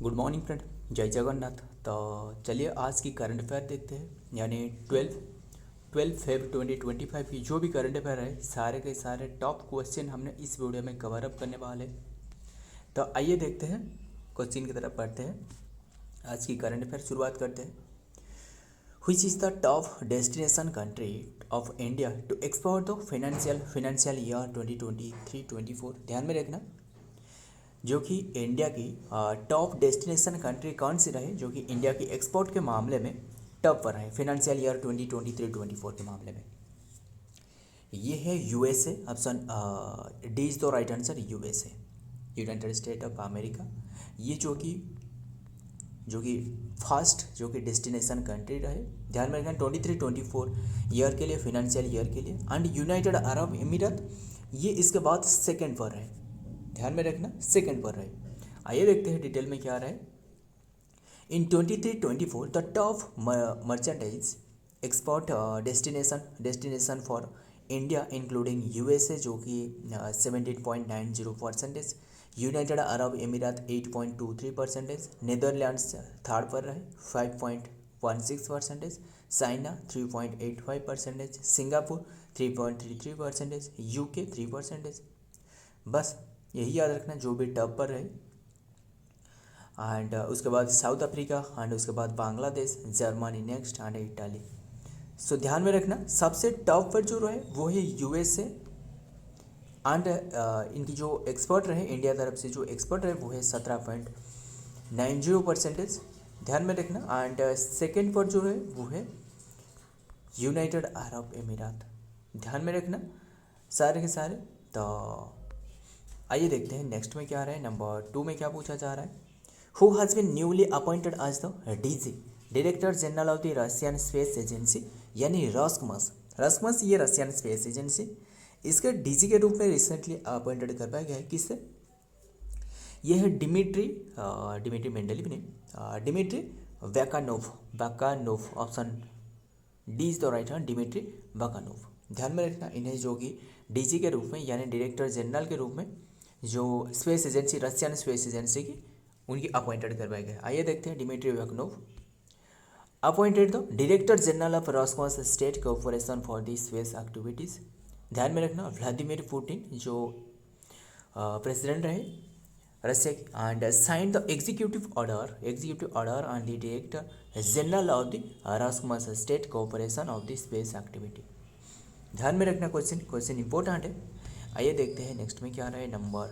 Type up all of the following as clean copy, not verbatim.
Good morning friend, जय जगन्नाथ। तो चलिए आज की करंट अफेयर देखते हैं। यानी 12 फेब 2025 की जो भी करंट अफेयर है सारे के सारे टॉप क्वेश्चन हमने इस वीडियो में कवर अप करने वाले। तो आइए देखते हैं, क्वेश्चन की तरफ पढ़ते हैं। आज की करंट अफेयर शुरुआत करते हैं। Which is the top destination country of India to export the financial year 2023-24? ध्यान में रखना, जो कि इंडिया की टॉप डेस्टिनेशन कंट्री कौन सी रहे जो कि इंडिया की एक्सपोर्ट के मामले में टॉप पर रहे फिनेंशियल ईयर 2023-24 के मामले में। ये है USA. Option D is the right answer, USA, United state of America. ये जो कि फर्स्ट जो कि डेस्टिनेशन कंट्री रहे। ध्यान में रखना 23-24 ईयर के लिए, फिनेंशियल ईयर के लिए। एंड यूनाइटेड अरब अमीरात ये इसके बाद सेकंड पर रहे। ध्यान में रखना, सेकंड पर रहे। आइए देखते हैं डिटेल में क्या रहा है। इन 23-24 the top merchandise export destination for India including USA जो कि 17.90%, यूनाइटेड अरब अमीरात 8.23%, नीदरलैंड्स थर्ड पर रहे 5.16%, चाइना 3.85%, सिंगापुर 3.33%, यूके 3%। बस यही याद रखना जो भी टॉप पर रहे। एंड उसके बाद साउथ अफ्रीका, एंड उसके बाद Bangladesh, Germany next, and Italy. So ध्यान में रखना सबसे टॉप पर जो रहे वो है यूएसए। एंड इनकी जो एक्सपर्ट रहे इंडिया तरफ से जो एक्सपर्ट रहे वो है 17.90%। ध्यान में रखना। एंड सेकेंड पर जो है वो है यूनाइटेड अरब अमीरात। ध्यान में रखना सारे के सारे। तो आइए देखते हैं नेक्स्ट में क्या रहा है। नंबर 2 में क्या पूछा जा रहा है। Who has been newly appointed as the DG director general of the Russian space agency, यानी रॉसकॉस ये रशियन स्पेस एजेंसी, इसके डीजी के रूप में रिसेंटली अपॉइंटेड कर पाया गया है। किससे? यह है डिमिट्री मेंडेलिव नहीं, Dmitry Bakanov. Option D is the right answer, Dmitry Bakanov. ध्यान में रखना इन्हें जो कि डीजी के रूप में यानी डायरेक्टर जनरल के रूप में जो space agency Russian space agency की उनकी अपॉइंटेड करवाया गया। आइए देखते हैं। Dmitry Bakanov appointed the director general of Roscosmos state corporation for the space activities. ध्यान में रखना व्लादिमीर पुतिन जो प्रेसिडेंट रहे रशिया की, and sign the executive order on the director general of the Roscosmos state corporation of the space activity. ध्यान में रखना question important है। आइए देखते हैं नेक्स्ट में क्या रहा है। नंबर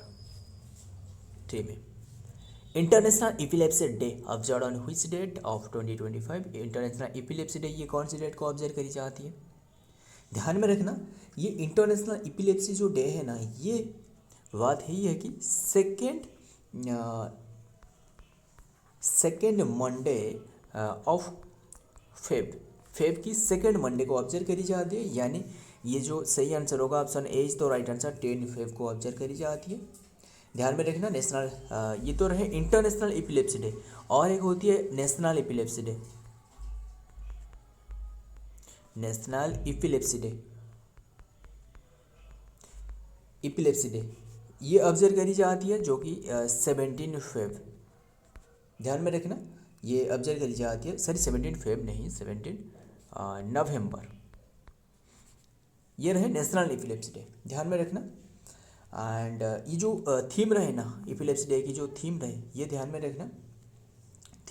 3 में international epilepsy day observe on which date of 2025। International epilepsy day ये कौन सी डेट को ऑब्जर्व करी जाती है? ध्यान में रखना ये इंटरनेशनल एपिलेप्सी जो डे है ना, ये बात यही है कि सेकेंड मंडे ऑफ फेब की सेकेंड मंडे को ऑब्जर्व करी जाती है। यानी ये जो सही आंसर होगा ऑप्शन ए इज तो राइट आंसर, 10 फेब को ऑब्जर्व करी जाती है। ध्यान में रखना नेशनल ये तो रहे इंटरनेशनल एपिलेप्सी डे, और एक होती है national epilepsy day. National epilepsy day ये ऑब्जर्व करी जाती है जो कि 17 फेब। ध्यान में रखना ये ऑब्जर्व करी जाती है, सॉरी 17 फेब नहीं, 17 नवंबर। ये रहे नेशनल एपिलेप्सी डे। ध्यान में रखना। एंड ये जो थीम रहे ना एपिलेप्सी डे की जो थीम रहे ये ध्यान में रखना।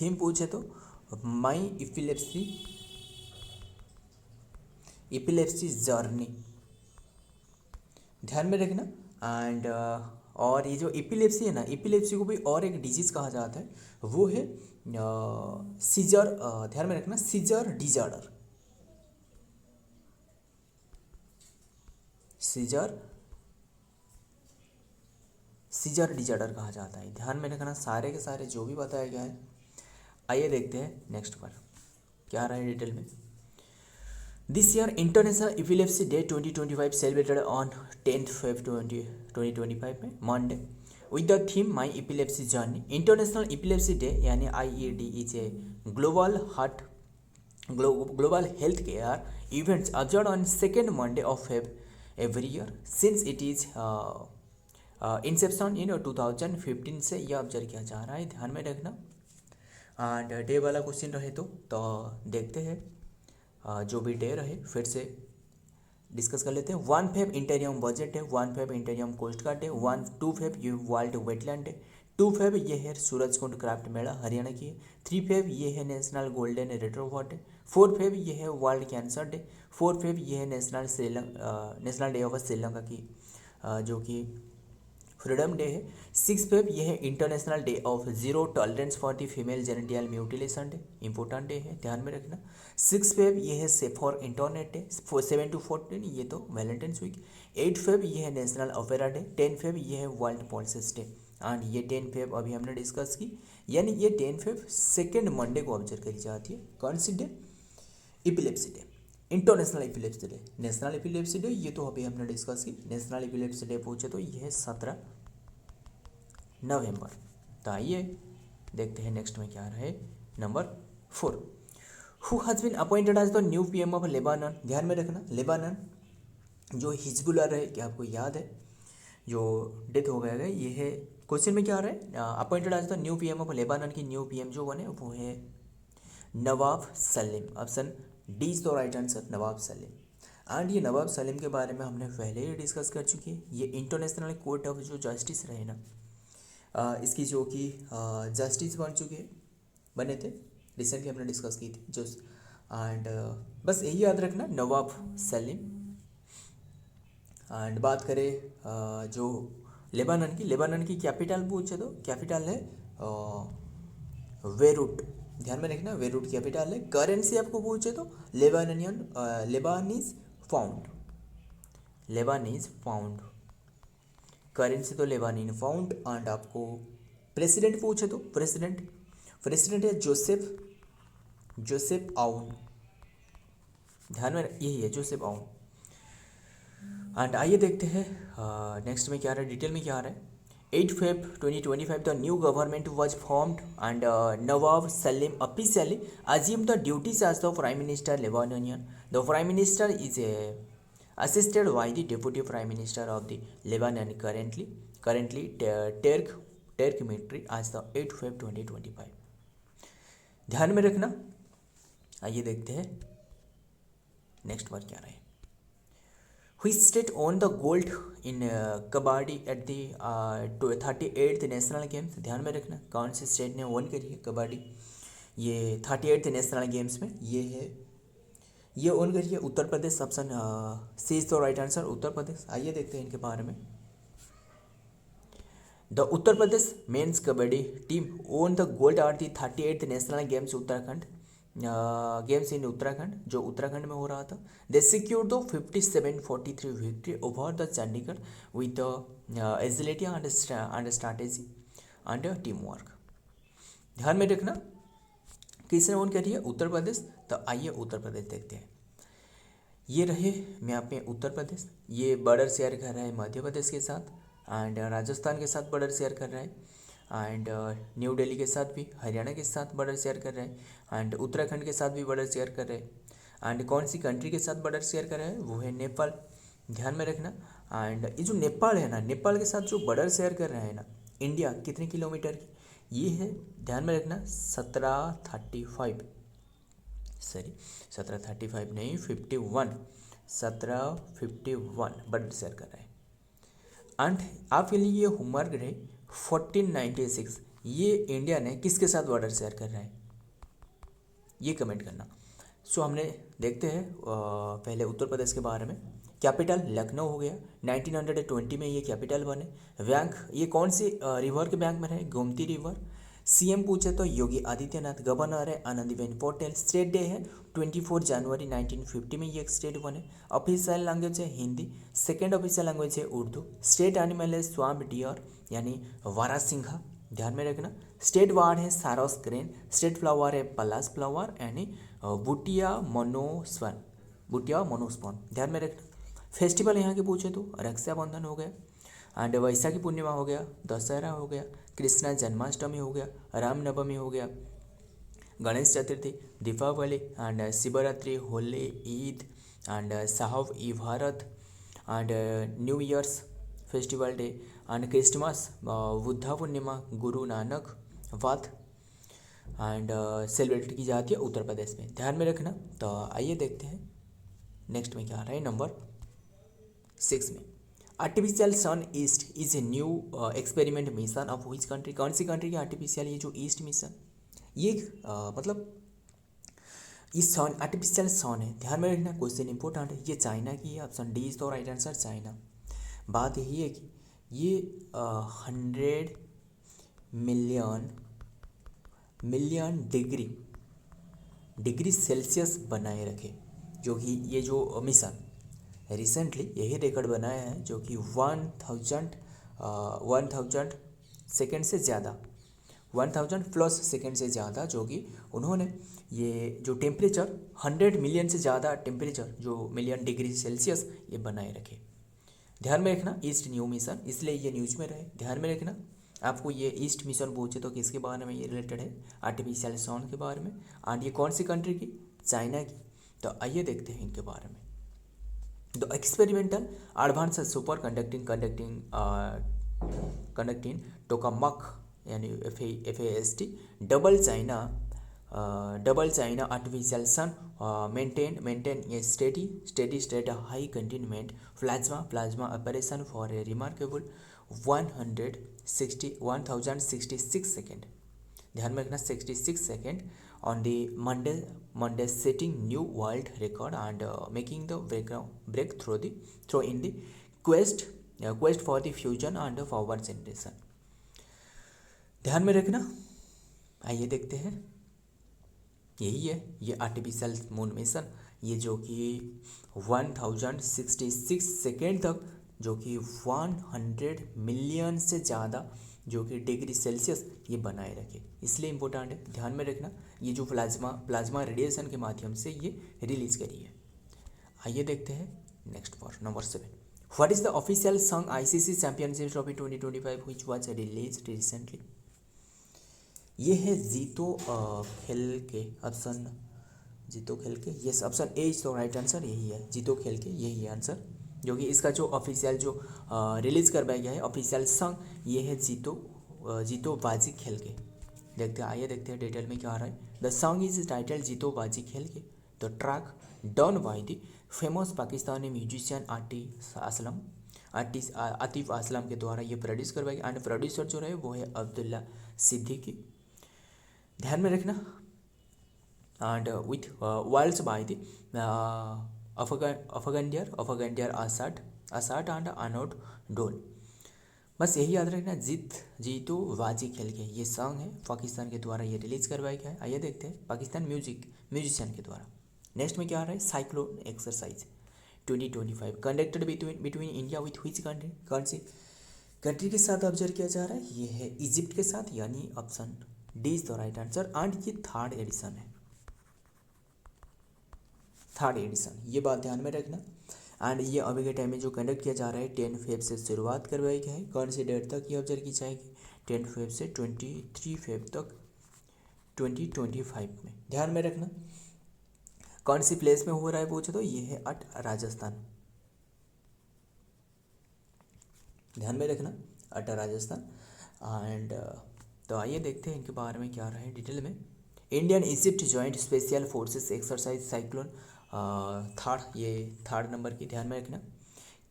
थीम पूछे तो माई एपिलेप्सी जर्नी। ध्यान में रखना। एंड और ये जो एपिलेप्सी है ना, एपिलेप्सी को भी और एक डिजीज़ कहा जाता है, वो है सीजर। ध्यान में रखना सीजर डिजॉर्डर। सीजर डिजॉर्डर कहा जाता है। ध्यान में रखना सारे के सारे जो भी बताया गया है। आइए देखते हैं नेक्स्ट पर क्या रहा है डिटेल में। This year international epilepsy day 2025 celebrated on 10 Feb 2025 में Monday with the theme my epilepsy journey. International epilepsy day यानी IED is a global health care events observed on second Monday of Feb every year since it is Inception 2015 से ये observe किया जा रहा है, ध्यान में रखना। एंड डे वाला क्वेश्चन रहे तो देखते हैं जो भी डे रहे फिर से डिस्कस कर लेते हैं। 1 फेब इंटेरियम बजट है, 1 फेब इंटेरियम कोस्ट गार्ड है, 2 फेब ये वर्ल्ड वेटलैंड है, 2 फेब ये है सूरजकुंड क्राफ्ट मेला हरियाणा की है, 3 फेब ये है नेशनल गोल्डन रिट्रोवर्ट है, 4 फेब ये है वर्ल्ड कैंसर डे, 4 फेब ये है नेशनल डे ऑफ श्रीलंका की जो कि फ्रीडम डे है, 6 फेब ये है international day of zero tolerance for the female genital mutilation day, important day है, ध्यान में रखना। 6 फेब ये है safe for internet day, 7 to 14 ये तो वैलेंटाइंस वीक, 8 फेब ये है नेशनल ओपेरा डे, 10 फेब ये है वर्ल्ड पल्सेस डे। एंड ये 10 फेब अभी हमने डिस्कस की, यानी ये 10 फेब सेकेंड मंडे को ऑब्जर्व करी जाती है। कौन सी day? Epilepsy day, international epilepsy day, national epilepsy day ये तो अभी हमने डिस्कस की। नेशनल एपिलेप्सी डे पूछे तो ये है 17 नवंबर। तो आइए देखते हैं नेक्स्ट में क्या रहे। Number 4, who has been appointed as the new PM of Lebanon. ध्यान में रखना, लेबानन जो हिजबुल्लाह रहे, क्या आपको याद है, जो डेथ हो गया है, ये है क्वेश्चन में क्या रहा है, appointed as the new PM of Lebanon की न्यू पीएम जो बने वो है Nawaf Salam. Option D is the right answer, Nawaf Salam. And ये नवाब सलीम के बारे में हमने पहले ही डिस्कस कर चुके हैं। ये इंटरनेशनल कोर्ट ऑफ जो जस्टिस रहे ना, इसकी जो कि जस्टिस बने थे, रिसेंटली हमने डिस्कस की थी जो। एंड बस यही याद रखना, नवाब सलीम। एंड बात करें जो लेबानन की कैपिटल पूछे तो कैपिटल है बेरूट, ध्यान में रखना, बेरूट कैपिटल है। करेंसी आपको पूछे तो लेबानीज पाउंड, करेंसी तो लेबानीन पाउंड। एंड आपको प्रेसिडेंट पूछे तो प्रेसिडेंट है जोसेफ आउन, ध्यान में यही है जोसेफ आउन। एंड आइए देखते हैं नेक्स्ट में क्या रहा है, डिटेल में क्या आ रहा है। 8 Feb 2025 the new government was formed and Nawab Salim officially assumed the duties as the Prime Minister Lebanonian. The Prime Minister is assisted by the Deputy Prime Minister of the Lebanon currently Turk military as the 8 Feb 2025. ध्यान में रखना। आइए देखते हैं next बार क्या रहे। Which state won the gold in kabaddi eight the 38th national games. ध्यान में रखना, कौन से स्टेट ने वन करी है कबड्डी ये 38th नेशनल गेम्स में, ये वन करी है Uttar Pradesh. Option C is the right answer, Uttar Pradesh. आइए देखते हैं इनके बारे में। The Uttar Pradesh men's kabaddi team won the gold at the 38th national games Uttarakhand games in Uttarakhand, जो उत्तराखंड में हो रहा था। They secure the 57-43 victory over the Chandigarh with agility and strategy and teamwork. ध्यान में रखना, किसने ओन करी है? उत्तर प्रदेश। तो आइए उत्तर प्रदेश देखते हैं। ये रहे मैप में उत्तर प्रदेश, ये बॉर्डर शेयर कर रहा है मध्य प्रदेश के साथ, एंड राजस्थान के साथ बॉर्डर शेयर कर रहा है, एंड न्यू दिल्ली के साथ भी, हरियाणा के साथ बॉर्डर शेयर कर रहे हैं, एंड उत्तराखंड के साथ भी बॉर्डर शेयर कर रहे हैं। एंड कौन सी कंट्री के साथ बॉर्डर शेयर कर रहे हैं? वो है नेपाल। ध्यान में रखना। एंड ये जो नेपाल है ना, नेपाल के साथ जो बॉर्डर शेयर कर रहे हैं ना इंडिया, कितने किलोमीटर की ये है? ध्यान में रखना 1735 नहीं 51, 1751 बॉर्डर शेयर कर रहे हैं। एंड आपके लिए ये होमवर्क रहे 1496 ये इंडिया ने किसके साथ बॉर्डर शेयर कर रहा है, ये कमेंट करना। सो हमने देखते हैं पहले उत्तर प्रदेश के बारे में। कैपिटल लखनऊ हो गया, 1920 में ये कैपिटल बने। बैंक ये कौन सी रिवर के बैंक में रहे? गोमती रिवर। सीएम पूछे तो योगी आदित्यनाथ। गवर्नर है आनंदीबेन पटेल। स्टेट डे है 24 जनवरी 1950 में ये एक स्टेट बने। ऑफिशियल लैंग्वेज है हिंदी। सेकेंड ऑफिशियल लैंग्वेज है उर्दू। स्टेट एनिमल है स्वाम्प डियर यानी वारासिंघा, ध्यान में रखना। स्टेट वार्ड है सारोस ग्रेन। स्टेट फ्लावर है पलास फ्लावर यानी बुटिया मोनोस्वन, ध्यान में रखना। फेस्टिवल यहाँ के पूछे तो रक्षाबंधन हो गया, एंड वैशाखी पूर्णिमा हो गया, दशहरा हो गया, कृष्णा जन्माष्टमी हो गया, रामनवमी हो गया, Ganesh Chaturthi, Deepavali and Shivratri, Holi, Eid and Shab e Barat and new year's festival day and Christmas, Buddha Purnima, Guru Nanak वाद एंड सेलिब्रेट की जाती है उत्तर प्रदेश में, ध्यान में रखना। तो आइए देखते हैं नेक्स्ट में क्या आ रहा है। नंबर 6 में artificial sun EAST is a new experiment mission of which country, कौन सी कंट्री की आर्टिफिशियल ये जो ईस्ट मिशन, ये मतलब इस सन आर्टिफिशियल सन है, ध्यान में रखना, क्वेश्चन इंपॉर्टेंट है। ये चाइना की है, option D is the right answer, China. बात यही है कि ये 100 मिलियन डिग्री सेल्सियस बनाए रखे, जो कि ये जो मिशन रिसेंटली यही रिकॉर्ड बनाया है, जो कि 1000 सेकेंड से ज़्यादा, 1000 प्लस सेकेंड से ज़्यादा, जो कि उन्होंने ये जो टेम्परेचर 100 मिलियन से ज़्यादा टेम्परेचर, जो मिलियन डिग्री सेल्सियस ये बनाए रखे, ध्यान में रखना। ईस्ट न्यू मिशन, इसलिए ये न्यूज़ में रहे, ध्यान में रखना। आपको ये ईस्ट मिशन पूछे तो किसके बारे में ये रिलेटेड है, आर्टिफिशियल सन के बारे में, एंड ये कौन सी कंट्री की, चाइना की। तो आइए देखते हैं इनके बारे में। The experimental advance superconducting tokamak यानी FAST double China artificial sun maintain a steady state high containment plasma operation for a remarkable 1066 second, ध्यान में रखना 66 second on the Monday setting new world record and making the breakthrough in the quest for the fusion and forward generation, ध्यान में रखना। आइए देखते हैं, यही है ये आर्टिफिशियल मून मिशन, ये जो कि 1066 सेकेंड तक, जो कि 100 मिलियन से ज़्यादा जो कि डिग्री सेल्सियस ये बनाए रखे, इसलिए इम्पोर्टेंट है, ध्यान में रखना। ये जो प्लाज्मा रेडिएशन के माध्यम से ये रिलीज करी है। आइए देखते हैं next for number 7। What is the official song ICC championship trophy 2025 which was released recently, ये है जीतो खेल के, ऑप्शन जीतो खेल के, yes option A is the right answer, यही है जीतो खेल के, यही है आंसर, जो कि इसका जो ऑफिशियल जो रिलीज करवाया गया है ऑफिशियल सॉन्ग, ये है जीतो बाजी खेल के। देखते हैं, आइए देखते हैं डिटेल में क्या आ रहा है। द सॉन्ग इज टाइटल जीतो बाजी खेल के, the track done by the famous Pakistani musician Atif Aslam के द्वारा ये प्रोड्यूस करवाया गया, एंड प्रोड्यूसर जो रहे वो है अब्दुल्ला सिद्दीकी, ध्यान में रखना। And with world's by the अफगंडियर असाट एंड अनोट डोल, बस यही याद रखना, जीतो बाजी खेल के, ये सॉन्ग है पाकिस्तान के द्वारा ये रिलीज करवाया गया है। आइए देखते हैं पाकिस्तान म्यूजिशियन के द्वारा। नेक्स्ट में क्या आ रहा है, cyclone exercise 2025 conducted between India with which country, कौन सी कंट्री के साथ ऑब्जर्व किया जा रहा है, ये है इजिप्ट के साथ, यानी option D is the right answer, and ये थर्ड एडिशन है, थर्ड एडिशन, ये बात ध्यान में रखना। एंड ये अभी के टाइम में जो कंडक्ट किया जा रहा है 10 फेब से शुरुआत करवाई गई है, कौन सी डेट तक ये ऑब्जर्व की जाएगी, 10 फेब से 23 फेब तक 2025 में, ध्यान में रखना। कौन सी प्लेस में हो रहा है पूछे तो ये है अट राजस्थान, ध्यान में रखना अट राजस्थान। एंड तो आइए देखते हैं इनके बारे में क्या रहा है डिटेल में। Indian Egypt joint special forces exercise cyclone third number की, ध्यान में रखना।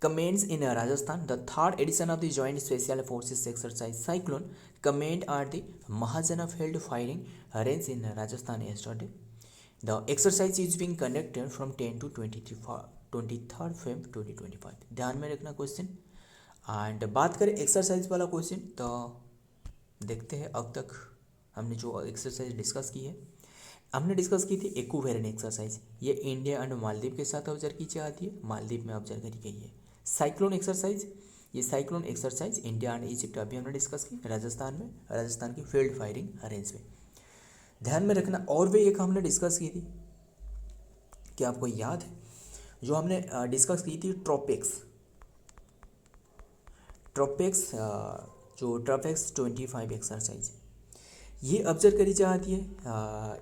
Comments in Rajasthan, the third edition of the joint special forces exercise cyclone comment are the Mahajan field firing range in Rajasthan yesterday. The exercise is being conducted from 10 to 23rd Feb 2025, ध्यान में रखना question. And बात करें exercise वाला question, तो देखते हैं अब तक हमने जो एक्सरसाइज डिस्कस की है, हमने डिस्कस की थी इक्विवेलेंट एक्सरसाइज, ये इंडिया एंड मालदीव के साथ ऑब्जर्व की जाती है, मालदीव में ऑब्जर्व करी गई है। साइक्लोन एक्सरसाइज, ये cyclone exercise India and Egypt अभी हमने डिस्कस की, राजस्थान में, राजस्थान की फील्ड फायरिंग रेंज में, ध्यान में रखना। और भी एक हमने डिस्कस की थी, क्या आपको याद है, जो हमने डिस्कस की थी ट्रोपेक्स जो ट्रोपेक्स 25 एक्सरसाइज, ये ऑब्जर्व करी जाती है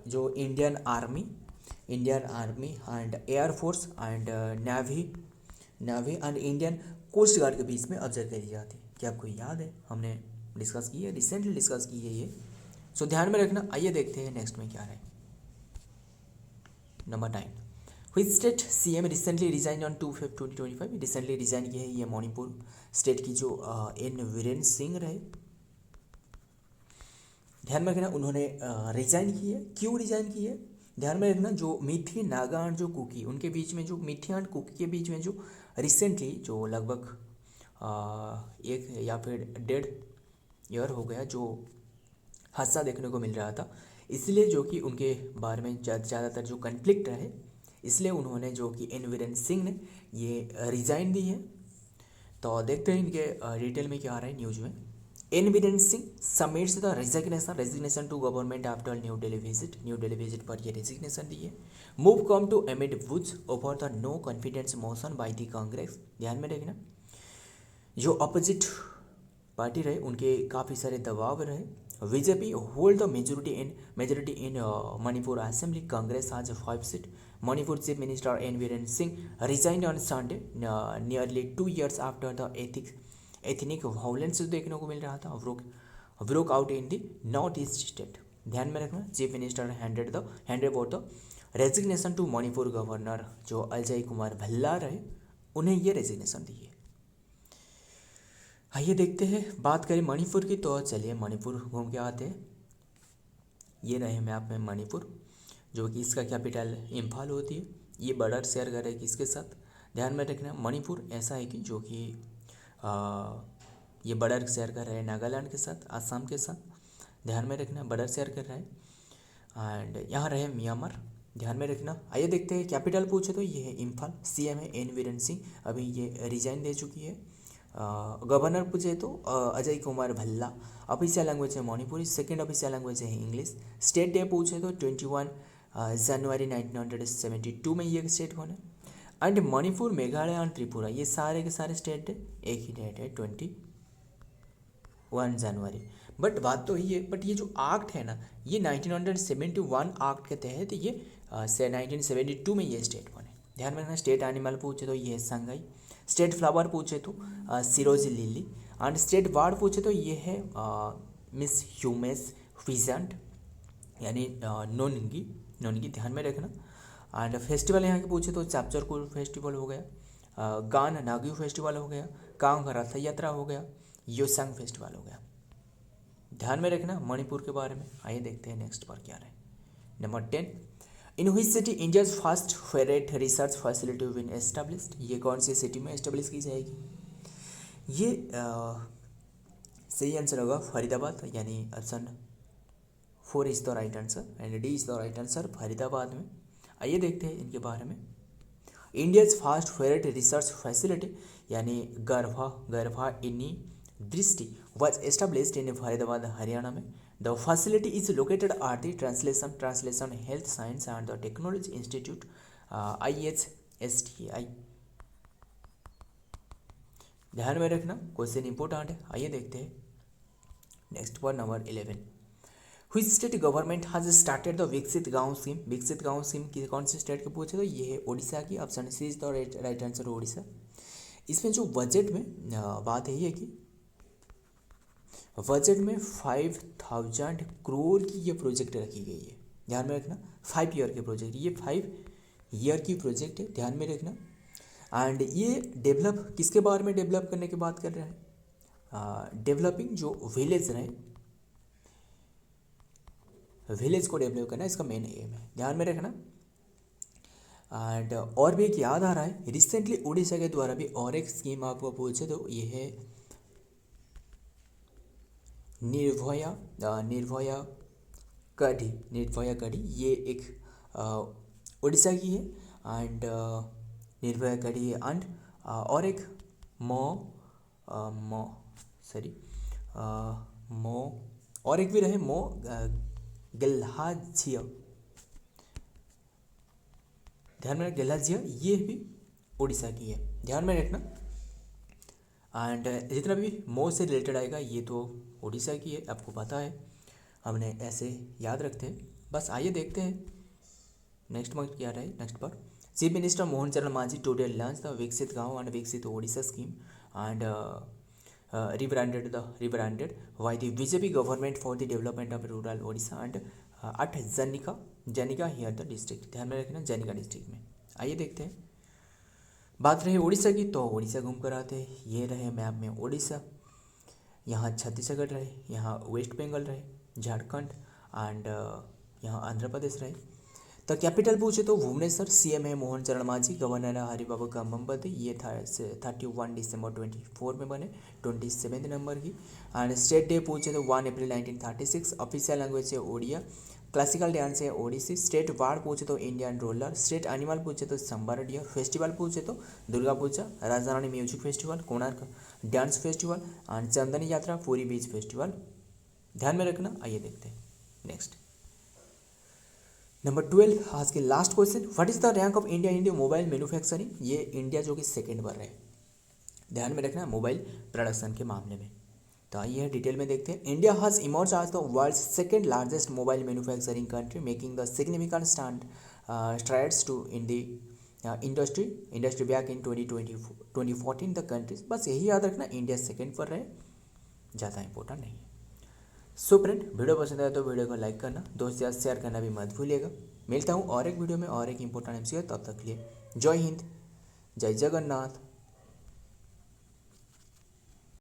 जो Indian army and air force and navy and Indian coast guard के बीच में ऑब्जर्व करी जाती है, क्या आपको याद है? हमने डिस्कस की है, रिसेंटली डिस्कस की है ये, सो ध्यान में रखना। आइए देखते हैं नेक्स्ट में क्या है। Number 9, which state CM recently resign on 2/5/2025? Recently resign किया है ये मणिपुर स्टेट की जो एन वीरेंद्र सिंह रहे। ध्यान में रखना उन्होंने रिजाइन की है। क्यों रिजाइन की है? ध्यान में रखना जो मिथी, नागा एंड जो कुकी, उनके बीच में जो मिथी एंड कुकी के बीच में जो रिसेंटली जो लगभग 1 या फिर 1.5 ईयर हो गया जो हादसा देखने को मिल रहा था, इसलिए जो कि उनके बारे में ज़्यादातर जो कन्फ्लिक्ट रहे, इसलिए उन्होंने जो कि एन वीरेंद्र सिंह ने ये रिज़ाइन दी है। तो देखते हैं इनके डिटेल में क्या आ रहा है न्यूज़ में। N Virendra Singh submits the resignation to government after new Delhi visit पर ये रेजिग्नेशन दी है। Move come to amid woods over the no confidence motion by the Congress. ध्यान में रखना जो अपोजिट पार्टी रहे उनके काफ़ी सारे दबाव रहे। BJP hold the majority in Manipur assembly, Congress आज 5 seat. Manipur chief minister N Virendra Singh resigned on Sunday nearly 2 years after the ethnic violence देखने को मिल रहा था broke out in the north east state. ध्यान में रखना chief minister handed over the resignation to Manipur governor जो अजय कुमार भल्ला रहे, उन्हें ये रेजिग्नेशन दी है। आइए देखते हैं, बात करें मणिपुर की तो चलिए मणिपुर घूम के आते हैं। ये रहे मैप में मणिपुर, जो कि इसका कैपिटल इम्फाल होती है। ये बॉर्डर शेयर कर रहे हैं किसके साथ? ध्यान में रखना मणिपुर ऐसा है कि जो कि ये बॉर्डर शेयर कर रहा है नागालैंड के साथ, आसाम के साथ। ध्यान में रखना बॉर्डर शेयर कर रहा है। एंड यहाँ रहे म्यांमार, ध्यान में रखना। आइए देखते हैं, कैपिटल पूछे तो ये है इम्फाल। सीएम है एन वीरेंद्र सिंह, अभी ये रिजाइन दे चुकी है। गवर्नर पूछे तो अजय कुमार भल्ला। ऑफिशियल लैंग्वेज है मणिपुरी, सेकेंड ऑफिशियल लैंग्वेज है इंग्लिश। स्टेट डे पूछे तो 21 जनवरी 1972 में ये स्टेट बने। एंड मणिपुर, मेघालय एंड त्रिपुरा ये सारे के सारे स्टेट है, एक ही डेट है 21 जनवरी। बट बात तो ये, बट ये जो एक्ट है ना, ये 1971 एक्ट के तहत ये 1972 में ये स्टेट बने। ध्यान में रखना। स्टेट एनिमल पूछे तो ये है संगाई। स्टेट फ्लावर पूछे तो सिरोजी लिली। एंड स्टेट बर्ड पूछे तो ये है मिस ह्यूमेस फिजेंट यानी नोनगी। ध्यान में रखना। एंड फेस्टिवल यहाँ के पूछे तो चापचरकुल फेस्टिवल हो गया, गान नाग्यू फेस्टिवल हो गया, कांग रथ यात्रा हो गया, योसंग फेस्टिवल हो गया। ध्यान में रखना मणिपुर के बारे में। आइए देखते हैं नेक्स्ट पर क्या रहे। Number 10, in which city India's first ferret research facility been established? ये कौन सी सिटी में एस्टेब्लिश की जाएगी? ये सही आंसर होगा फरीदाबाद, यानी option 4 is the right answer and D is the right answer, Faridabad में। आइए देखते हैं इनके बारे में। India's first ferret research facility यानी गर्भा इनी दृष्टि was established in Faridabad, Haryana में। The facility is located at the Translation Health Science and the Technology Institute IHSTI। ध्यान में रखना, क्वेश्चन इंपोर्टेंट है। आइए देखते हैं नेक्स्ट पर number 11, Which state government has started the विकसित गांव स्कीम? विकसित गांव स्कीम की कौन सी स्टेट के पूछे तो ये है ओडिशा की, option C is the right answer Odisha. इसमें जो बजट में बात है ये कि बजट में 5000 करोड़ की ये प्रोजेक्ट रखी गई है। ध्यान में रखना 5 ईयर के प्रोजेक्ट, ये 5 ईयर की प्रोजेक्ट है, ध्यान में रखना। एंड ये डेवलप किसके बारे में डेवलप करने की बात कर रहे हैं? डेवलपिंग जो विलेज रहे, विलेज को डेवलप करना इसका मेन एम है, ध्यान में रखना। एंड और भी एक याद आ रहा है, रिसेंटली उड़ीसा के द्वारा भी और एक स्कीम आपको पूछे तो ये है निर्भया कढ़ी। ये एक उड़ीसा की है। एंड निर्भया कढ़ी एंड और एक और एक भी रहे गल्हाजिया। ध्यान में गल्हाजिया, ये भी उड़ीसा की है, ध्यान में रखना। एंड जितना भी मो से रिलेटेड आएगा ये तो उड़ीसा की है, आपको पता है, हमने ऐसे याद रखते हैं बस। आइए देखते हैं नेक्स्ट मंथ क्या रहे। नेक्स्ट पर चीफ मिनिस्टर मोहन चरण मांझी टुडे लॉन्च द विकसित गांव एंड विकसित Odisha scheme. And rebranded by the BJP government for the development of rural Odisha and at जनिका हियर द डिस्ट्रिक्ट। ध्यान में रखना जनिका डिस्ट्रिक्ट में। आइए देखते हैं। बात रहे उड़ीसा की तो उड़ीसा घूम कर आते हैं। ये रहे मैप में उड़ीसा, यहाँ छत्तीसगढ़ रहे, यहाँ वेस्ट बंगाल रहे, झारखंड एंड यहाँ आंध्र प्रदेश रहे। तो कैपिटल पूछे तो भुवनेश्वर, सीएम है मोहन चरण मांझी, गवर्नर है हरिबाबू काम्बमपति। ये था 31 दिसंबर 24 में बने, 27 नंबर की। एंड स्टेट डे पूछे तो 1 अप्रैल 1936। ऑफिशियल लैंग्वेज है ओडिया, क्लासिकल डांस है ओडिसी। स्टेट वार्ड पूछे तो इंडियन रोलर। स्टेट एनिमल पूछे तो संबर डियर। फेस्टिवल पूछे तो Durga Puja, Raja Rani music festival, Konark dance festival and Chandan Yatra, Puri beach festival. ध्यान में रखना। आइए देखते हैं नेक्स्ट। नंबर 12 आज के last question, what is the rank of India in the mobile manufacturing. ये इंडिया जो कि सेकेंड पर है। ध्यान में रखना मोबाइल प्रोडक्शन के मामले में। तो आइए डिटेल में देखते हैं। India has emerge as the world's second largest mobile manufacturing country, making the significant strides to in the industry back in 2014 the countries. बस यही याद रखना, इंडिया सेकेंड पर रहे, ज़्यादा इंपॉर्टेंट नहीं है। सो फ्रेंड, वीडियो पसंद आया तो वीडियो को लाइक करना, दोस्त यार शेयर करना भी मत भूलिएगा। मिलता हूँ और एक वीडियो में और एक इंपॉर्टेंट एमसीक्यू। तब तक के लिए जय हिंद, जय जगन्नाथ।